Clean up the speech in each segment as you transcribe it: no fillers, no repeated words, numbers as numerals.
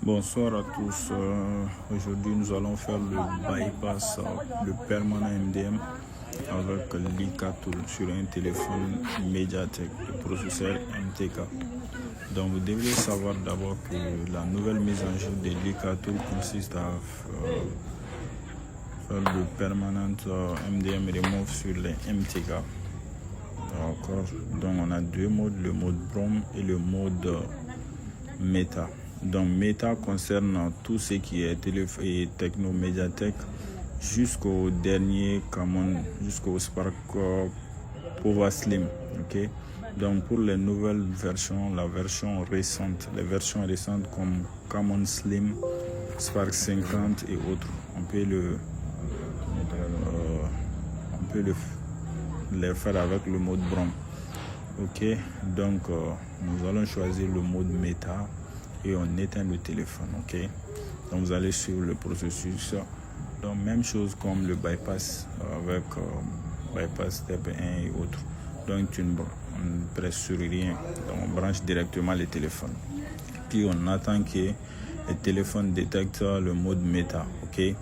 Bonsoir à tous. Aujourd'hui, nous allons faire le bypass, le permanent MDM avec l'ICATool sur un téléphone Mediatek, le processeur MTK. Donc, vous devez savoir d'abord que la nouvelle mise en jour de l'ICATool consiste à faire le permanent MDM remove sur les MTK. D'accord. Donc, on a deux modes, le mode Brom et le mode Meta. Donc Meta concerne tout ce qui est Techno Mediatek jusqu'au dernier Camon, jusqu'au Spark Pova Slim. Ok. Donc pour les nouvelles versions, les versions récentes comme Camon Slim, Spark 50 et autres, on peut les faire avec le mode Brom. Ok. Donc nous allons choisir le mode Meta. Et on éteint le téléphone, ok. Donc vous allez suivre le processus. Donc même chose comme le bypass avec bypass step 1 et autres. Donc on presse sur rien. Donc on branche directement le téléphone. Puis on attend que le téléphone détecte le mode Meta, ok.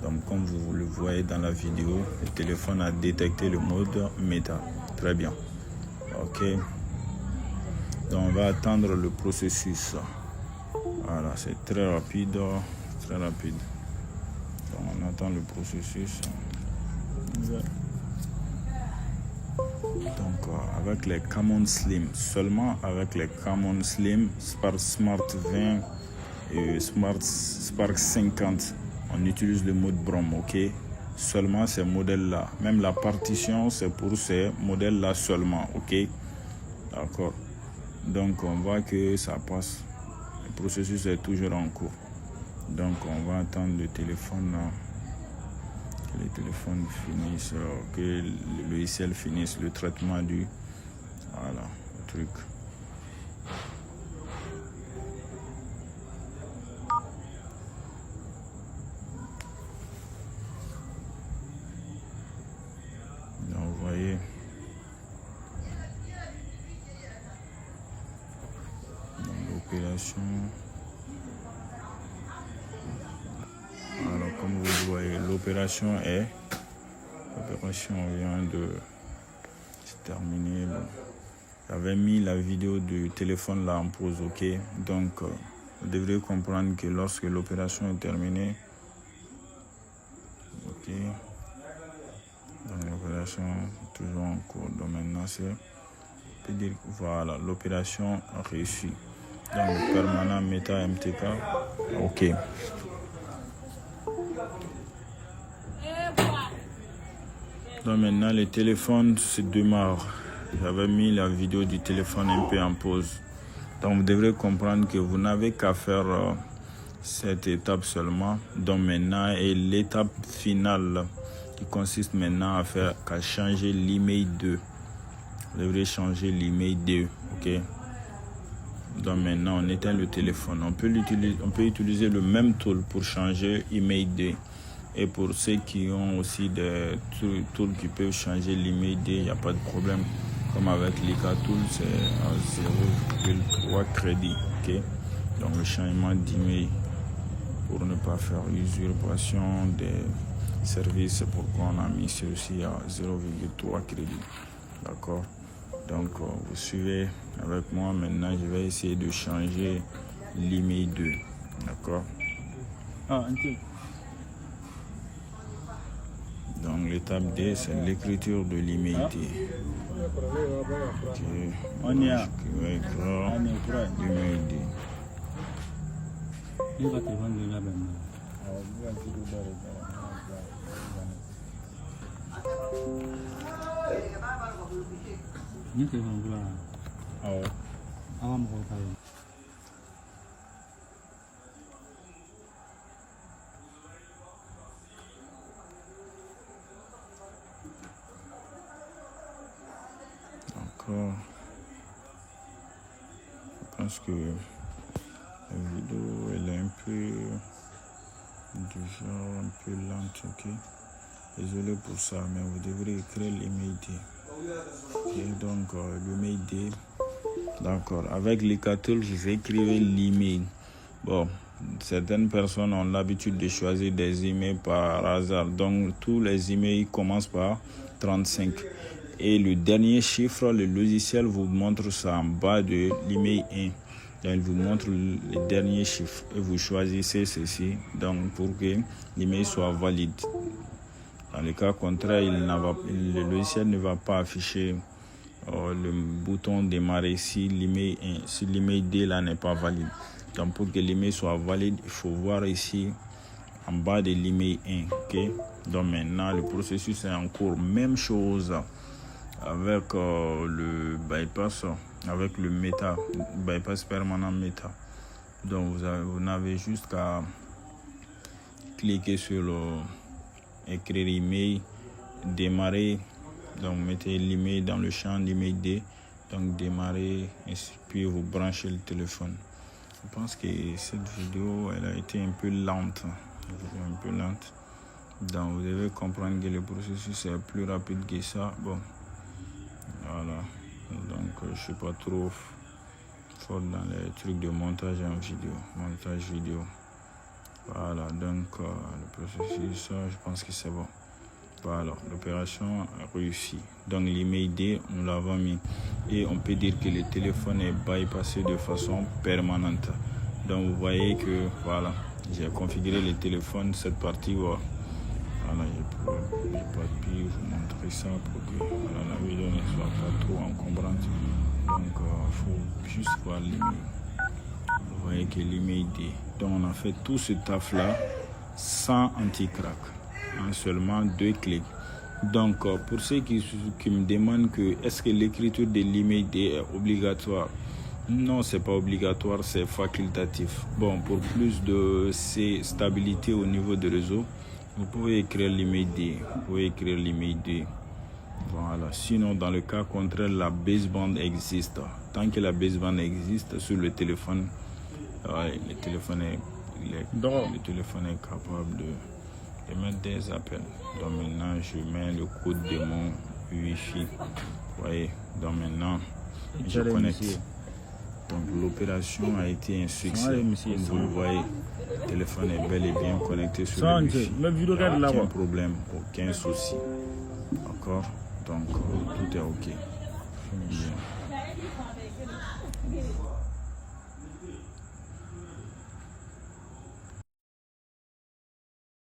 Donc comme vous le voyez dans la vidéo, le téléphone a détecté le mode Meta. Très bien, ok. Donc on va attendre le processus. Voilà, c'est très rapide, très rapide. Donc on attend le processus. Donc avec les Camon Slim, seulement avec les Camon Slim, Spark Smart 20 et Spark 50, on utilise le mode Brom, ok. Seulement ces modèles-là. Même la partition, c'est pour ces modèles-là seulement, ok. D'accord. Donc on voit que ça passe. Le processus est toujours en cours. Donc on va attendre le téléphone, que le téléphone finisse, que le logiciel finisse le traitement du truc. Donc vous voyez. L'opération. Alors comme vous voyez, l'opération vient de se terminer. J'avais mis la vidéo du téléphone là en pause, ok. Donc vous devrez comprendre que lorsque l'opération est terminée, ok. Donc l'opération est toujours en cours. Donc maintenant on peut dire que voilà, l'opération a réussi. Donc le permanent Meta MTK, ok. Donc maintenant le téléphone se démarre. J'avais mis la vidéo du téléphone un peu en pause. Donc vous devrez comprendre que vous n'avez qu'à faire cette étape seulement. Donc maintenant et l'étape finale qui consiste maintenant à changer l'email 2. Vous devrez changer l'email 2, ok. Donc maintenant on éteint le téléphone. On peut utiliser le même tool pour changer email 2. Et pour ceux qui ont aussi des tools qui peuvent changer l'email 2, il n'y a pas de problème. Comme avec l'ICATool, c'est à 0,3 crédit, ok. Donc le changement d'email pour ne pas faire usurpation des services, c'est pourquoi on a mis ceci à 0,3 crédit, d'accord. Donc vous suivez avec moi. Maintenant je vais essayer de changer l'email 2, d'accord. Donc l'étape D, c'est l'écriture de l'email D. Ok. On y a. Je vais écrire l'email D. D'accord. Je pense que la vidéo elle est un peu du genre un peu lente, ok. Désolé pour ça, mais vous devrez écrire l'email D. Okay, donc l'email D. D'accord. Avec l'ICATool, je vais écrire l'email. Bon, Certaines personnes ont l'habitude de choisir des emails par hasard. Donc, tous les emails commencent par 35. Et le dernier chiffre, le logiciel vous montre ça en bas de l'email 1. Donc, il vous montre le dernier chiffre et vous choisissez ceci donc, pour que l'email soit valide. Dans le cas contraire, le logiciel ne va pas afficher le bouton démarrer si l'email D là n'est pas valide. Donc pour que l'email soit valide, il faut voir ici en bas de l'email 1. Okay? Donc maintenant, le processus est en cours. Même chose avec le bypass, avec le bypass permanent Meta. Donc vous n'avez juste qu'à cliquer sur écrire email, démarrer. Donc mettez l'email dans le champ d'email D. Donc démarrer et puis vous branchez le téléphone. Je pense que cette vidéo elle a été un peu lente. Donc vous devez comprendre que le processus est plus rapide que ça. Bon, voilà. Donc je suis pas trop fort dans les trucs de montage vidéo. Voilà, donc le processus, je pense que c'est bon. Voilà, l'opération a réussi. Donc l'email D, nous l'avons mis. Et on peut dire que le téléphone est bypassé de façon permanente. Donc vous voyez que voilà, j'ai configuré le téléphone, cette partie. Voilà, je n'ai pas pu vous montrer ça pour que la vidéo ne soit pas trop encombrante. Donc il faut juste voir l'email. Vous voyez que l'email D. Donc on a fait tout ce taf là sans anti-crack. En seulement 2 clics. Donc pour ceux qui me demandent que est-ce que l'écriture de l'email D est obligatoire, non, c'est pas obligatoire, c'est facultatif. Bon, pour plus de stabilité au niveau du réseau, vous pouvez écrire l'email D. Voilà. Sinon, dans le cas contraire, la baseband existe. Tant que la baseband existe sur le téléphone, le téléphone est capable de mettre des appels. Donc maintenant je mets le code de mon Wi-Fi. Vous voyez, donc maintenant je connecte. Donc l'opération a été un succès. Vous le voyez, le téléphone est bel et bien connecté sur le Wi-Fi. Aucun problème, aucun souci. D'accord, donc tout est ok. Bien.